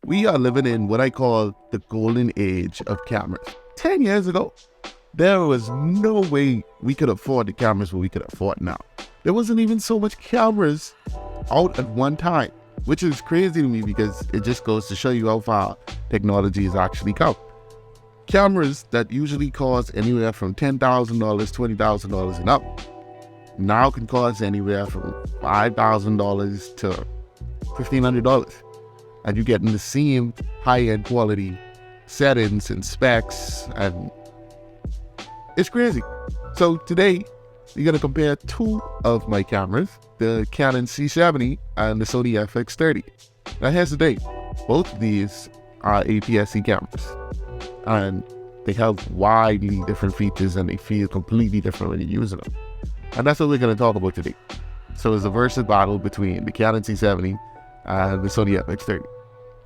We are living in what I call the golden age of cameras. 10 years ago, there was no way we could afford the cameras what we could afford now. There wasn't even so much cameras out at one time, which is crazy to me because it just goes to show you how far technology has actually come. Cameras that usually cost anywhere from $10,000, $20,000 and up, now can cost anywhere from $5,000 to $1,500. And you're getting the same high-end quality settings and specs, and it's crazy. So today, we're going to compare two of my cameras, the Canon C70 and the Sony FX30. Now here's the thing, both of these are APS-C cameras, and they have widely different features and they feel completely different when you're using them. And that's what we're going to talk about today. So it's a versus battle between the Canon C70 and the Sony FX30.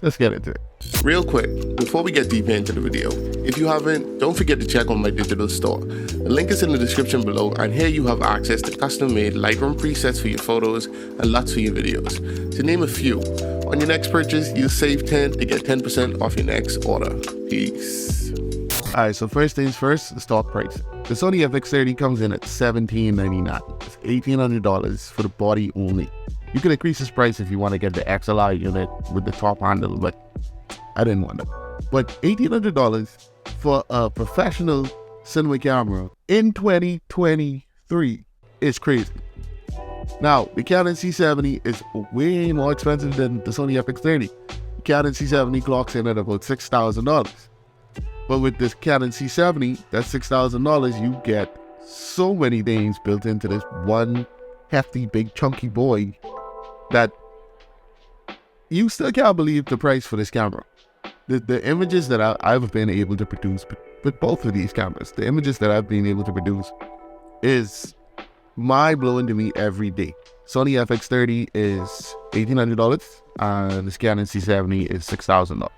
Let's get into it. Real quick, before we get deeper into the video, if you haven't, don't forget to check out my digital store. The link is in the description below, and here you have access to custom-made Lightroom presets for your photos and LUTs for your videos. To name a few, on your next purchase, you'll save 10 to get 10% off your next order. Peace. Alright, so first things first, the stock price. The Sony FX30 comes in at $1,799. It's $1,800 for the body only. You can increase this price if you want to get the XLR unit with the top handle, but I didn't want that. But $1,800 for a professional cinema camera in 2023 is crazy. Now, the Canon C70 is way more expensive than the Sony FX30. The Canon C70 clocks in at about $6,000. But with this Canon C70, that's $6,000, you get so many things built into this one hefty, big, chunky boy that you still can't believe the price for this camera. The images that I've been able to produce with both of these cameras, the images that I've been able to produce is mind-blowing to me every day. Sony FX30 is $1,800 and this Canon C70 is $6,000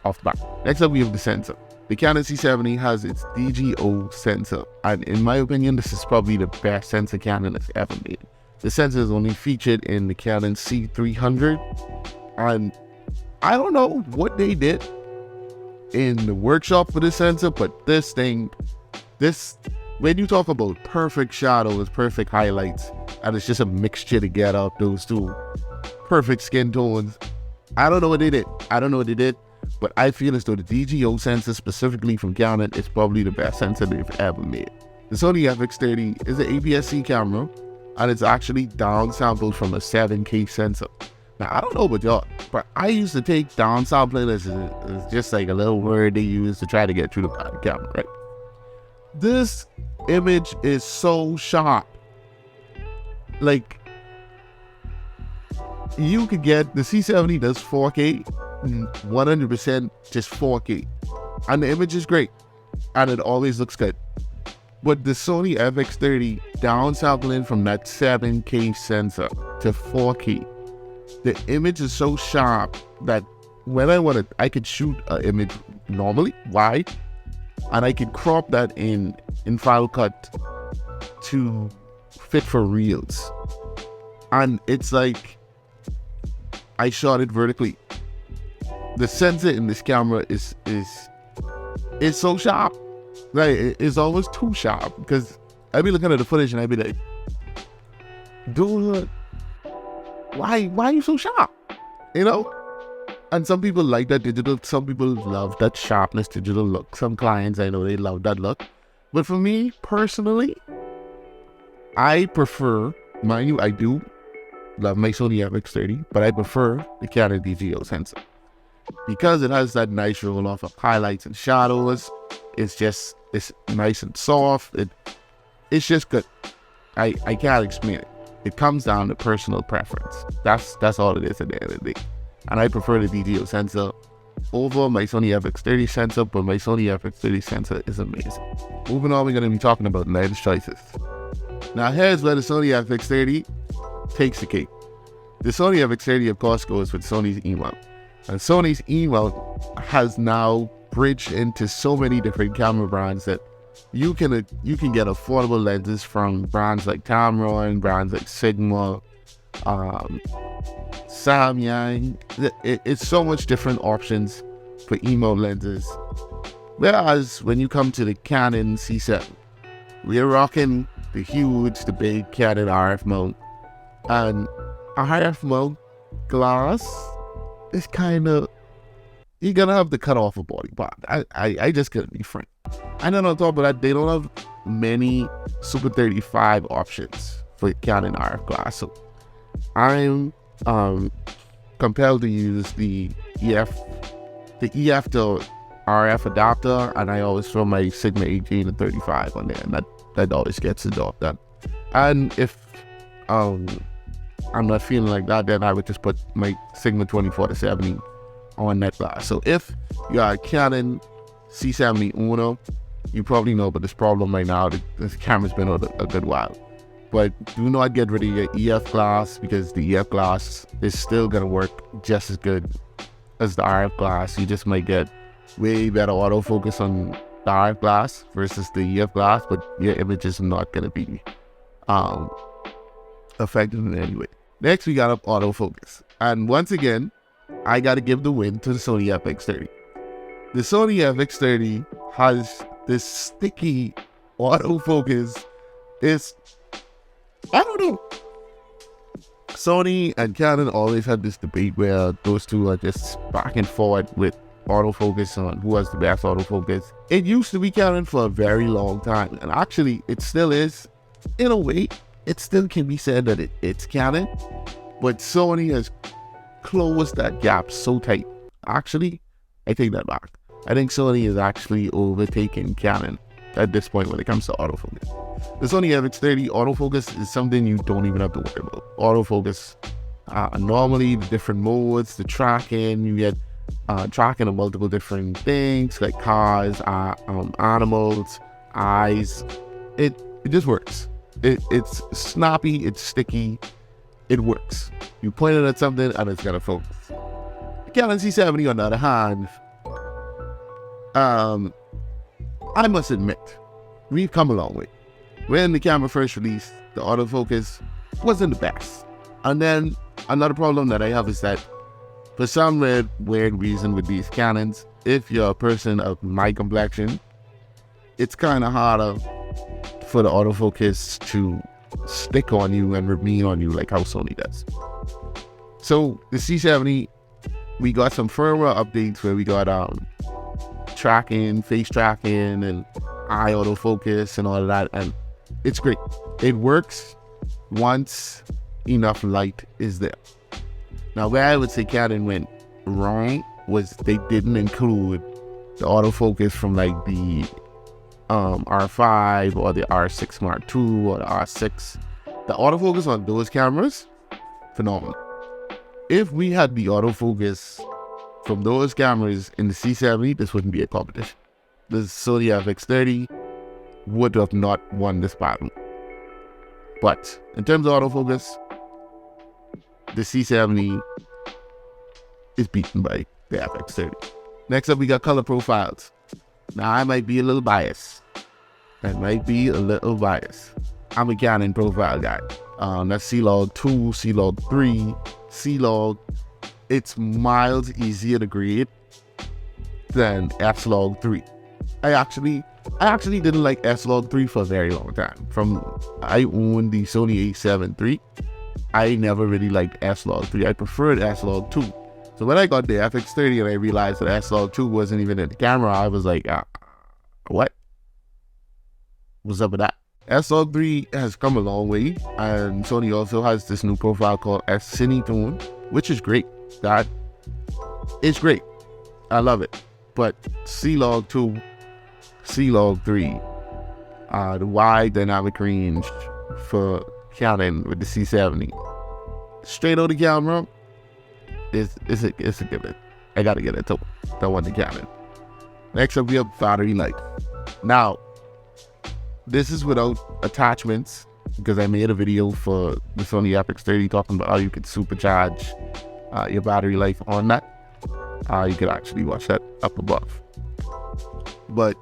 off the bat. Next up, we have the sensor. The Canon C70 has its DGO sensor, and in my opinion, this is probably the best sensor Canon has ever made. The sensor is only featured in the Canon C300, and I don't know what they did in the workshop for this sensor, but this thing, when you talk about perfect shadows, perfect highlights, and it's just a mixture to get up those two perfect skin tones, I don't know what they did. But I feel as though the DGO sensor specifically from Canon is probably the best sensor they've ever made. The Sony FX30 is an APS-C camera, and it's actually downsampled from a 7K sensor. Now, I don't know about y'all, but I used to take downsampling as just like a little word they use to try to get through the body camera, right? This image is so sharp. Like, you could get, the C70 does 4K, 100% just 4K, and the image is great, and it always looks good. But the Sony FX30 downsampling from that 7K sensor to 4K, the image is so sharp that when I wanted, I could shoot an image normally wide, and I could crop that in Final Cut to fit for reels, and it's like I shot it vertically. The sensor in this camera is so sharp. Like, it's almost too sharp, because I'd be looking at the footage and I'd be like, dude, why are you so sharp? You know? And some people like that digital, some people love that sharpness digital look. Some clients, I know they love that look. But for me, personally, I prefer, mind you, I do love my Sony FX30, but I prefer the Canon DGO sensor, because it has that nice roll off of highlights and shadows. It's nice and soft. It's just good. I can't explain it. It comes down to personal preference. That's all it is at the end of the day. And I prefer the DGO sensor over my Sony FX30 sensor, but my Sony FX30 sensor is amazing. Moving on, we're going to be talking about lens choices. Now here's where the Sony FX30 takes the cake. The Sony FX30, of course, goes with Sony's E-mount. And Sony's E-mount has now bridged into so many different camera brands that you can get affordable lenses from brands like Tamron, brands like Sigma, Samyang. It's so much different options for emo lenses. Whereas when you come to the Canon C70, we're rocking the big Canon RF mount. And a RF mount glass is kind of, you're gonna have to cut off a body part. I just couldn't be frank. And then on top of that, they don't have many Super 35 options for Canon RF glass. So I'm compelled to use the EF to RF adapter, and I always throw my Sigma 18 and 35 on there, and that always gets the job done. And if I'm not feeling like that, then I would just put my Sigma 24 to 70 on that glass. So if you are a Canon C70 owner, you probably know about this problem right now. This camera's been out a good while. But do not get rid of your EF glass, because the EF glass is still going to work just as good as the RF glass. You just might get way better autofocus on the RF glass versus the EF glass, but your image is not going to be affected in any way. Next, we got up autofocus. And once again, I got to give the win to the Sony FX30. The Sony FX30 has this sticky autofocus. I don't know. Sony and Canon always had this debate where those two are just back and forth with autofocus on who has the best autofocus. It used to be Canon for a very long time, and actually it still is. In a way, it still can be said that it's Canon, but Sony has closed that gap so tight. Actually, I take that back. I think Sony is actually overtaking Canon at this point when it comes to autofocus. The Sony FX30 autofocus is something you don't even have to worry about. Autofocus, normally the different modes, the tracking, you get tracking of multiple different things like cars, animals, eyes. It just works. It's snappy, it's sticky, it works. You point it at something and it's gonna focus. The Canon C70 on the other hand, I must admit, we've come a long way. When the camera first released, the autofocus wasn't the best. And then another problem that I have is that for some weird reason with these Canons, if you're a person of my complexion, it's kind of harder for the autofocus to stick on you and remain on you like how Sony does. So the C70, we got some firmware updates where we got tracking, face tracking, and eye autofocus and all of that, and it's great. It works once enough light is there. Now, where I would say Canon went wrong was they didn't include the autofocus from like the R5 or the R6 Mark II or the R6. The autofocus on those cameras, phenomenal. If we had the autofocus from those cameras in the C70, this wouldn't be a competition. The Sony FX30 would have not won this battle. But in terms of autofocus, the C70 is beaten by the FX30. Next up, we got color profiles. Now, I might be a little biased. I'm a Canon profile guy. That's C-Log 2, C-Log 3, C-Log. It's miles easier to grade than S-Log 3. I actually didn't like S-Log 3 for a very long time. I owned the Sony A7 III. I never really liked S-Log 3. I preferred S-Log 2. So when I got the FX30 and I realized that S-Log 2 wasn't even in the camera, I was like, what? What's up with that? S-Log 3 has come a long way, and Sony also has this new profile called S-Cinetone, which is great. That is great. I love it. But C-Log 2, C-Log 3, the wide dynamic range for Canon with the C70, straight out the camera, it's a given. I gotta get it to the one the Canon. Next up, we have battery life. Now, this is without attachments, because I made a video for the Sony FX30 talking about how you could supercharge your battery life on that. You could actually watch that up above. But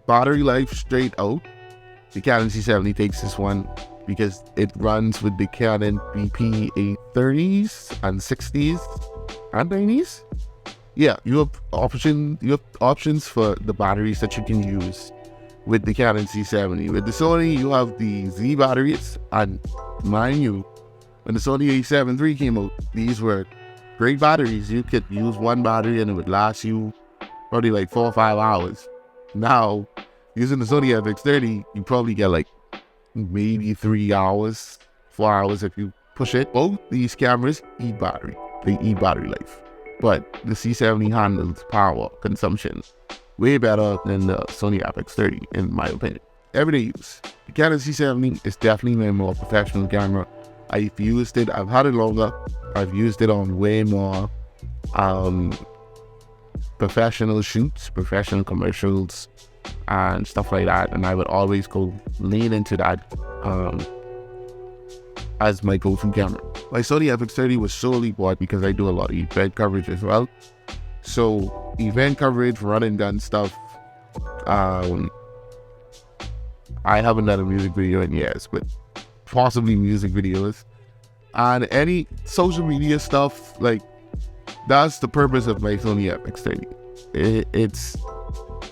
battery life straight out, the Canon C70 takes this one because it runs with the Canon BP830s and 60s and 90s. Yeah, you have options for the batteries that you can use with the Canon C70. With the Sony, you have the Z batteries, and mind you, when the Sony A7 III came out, these were great batteries. You could use one battery and it would last you probably like 4 or 5 hours. Now, using the Sony FX30, you probably get like maybe 3 hours, 4 hours if you push it. Both these cameras eat battery. They eat battery life. But the C70 handles power consumption way better than the Sony FX30, in my opinion. Everyday use. The Canon C70 is definitely a more professional camera. I've used it, I've had it longer. I've used it on way more professional shoots, professional commercials, and stuff like that. And I would always lean into that as my go-to camera. My Sony FX30 was solely bought because I do a lot of event coverage as well. So event coverage, run and gun stuff. I haven't done a music video in years, but possibly music videos. And any social media stuff, like, that's the purpose of my Sony FX30.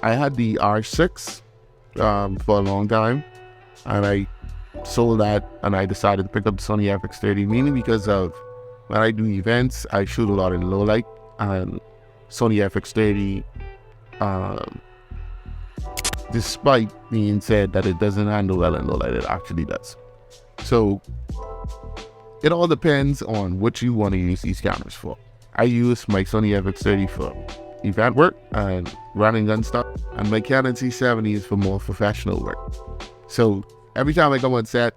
I had the R6 for a long time, and I sold that, and I decided to pick up the Sony FX30 mainly because of when I do events, I shoot a lot in low light, and Sony FX30, despite being said that it doesn't handle well in low light, it actually does. So it all depends on what you want to use these cameras for. I use my Sony FX30 for event work and running gun stuff, and my Canon C70 is for more professional work. So every time I go on set,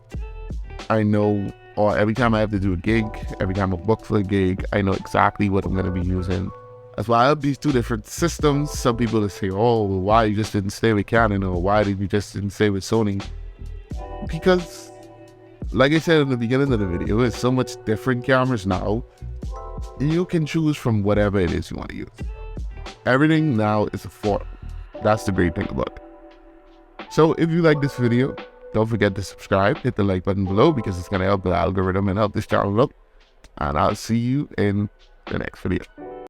I know, or every time I have to do a gig, every time I book for a gig, I know exactly what I'm going to be using. That's why I have these two different systems. Some people will say, oh, well, why you just didn't stay with Canon, or why did you just didn't stay with Sony? Because, like I said in the beginning of the video, there's so much different cameras now. You can choose from whatever it is you want to use. Everything now is affordable. That's the great thing about it. So if you like this video, don't forget to subscribe, hit the like button below, because it's going to help the algorithm and help this channel up. And I'll see you in the next video.